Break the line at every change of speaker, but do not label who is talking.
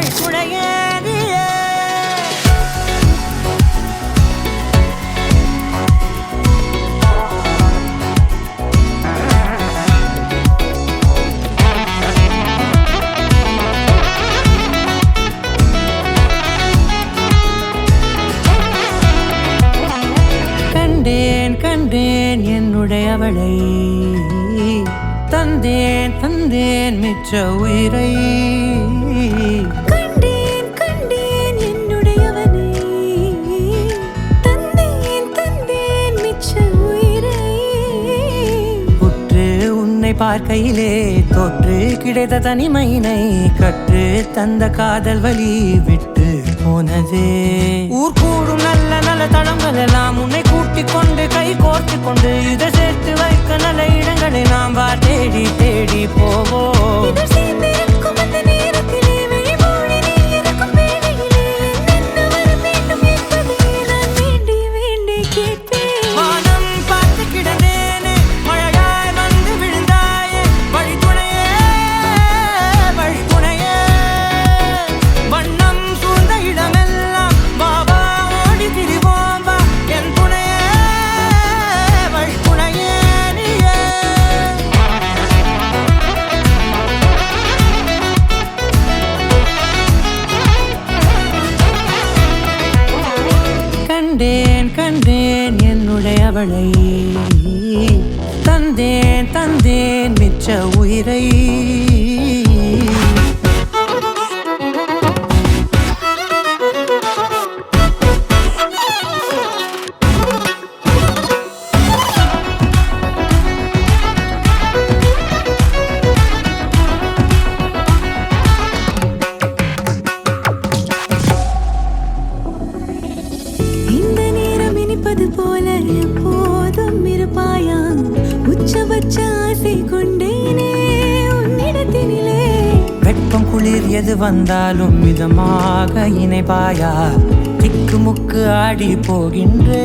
வழித்துணையே நீயே. கண்டேன் கண்டேன் என்னுடையவளை, தந்தேன் தந்தேன் மிச்ச உயிரை.
கண்டேன் கண்டேன் என்னுடையவனை, தந்தேன் தந்தேன் மிச்ச உயிரை.
உற்று உன்னை பார்க்கையிலே தோற்று கிடைத்த தனிமையினை கற்று தந்த காதல் வழி விட்டு போனதே. ஊர் கூடும் நல்ல நல்ல தளங்கள் எல்லாம் உன்னை கூட்டிக் கொண்டு கை கோர்த்து கொண்டு இதை சேர்த்து வைக்க நல்ல இடங்களை நாம் வா தேடி தேடி போவோம்.
இதழ் சேர்ந்திருக்கும் அந்த நேரத்திலே விழிமூடி நீ இருக்கும் வேளையிலே என்ன வர வேண்டும் என்பதை நான் வேண்டி வேண்டி கேட்பேன்.
வானம் பார்த்து கிடந்தேனே, மழையாய் வந்து விழுந்தாயே, வழித்துணையே வழித்துணையே. வண்ணம் சூழ்ந்த இடமெல்லாம் வா வா ஓடி திரிவோம் வா, என் துணையே வழித்துணையே நீயே. கண்டேன் கண்டேன் என்னுடையவளை, தந்தேன் தந்தேன் மிச்ச உயிரை.
இந்த நேரம் இனிப்பது போல எப்போதும் இருப்பாயா, உச்சபட்ச ஆசை கொண்டேனே உன்னிடத்தினிலே.
வெப்பம் குளிர் எது வந்தாலும் மிதமாக இணைப்பாயா, திக்கு முக்கு ஆடி போகின்றே.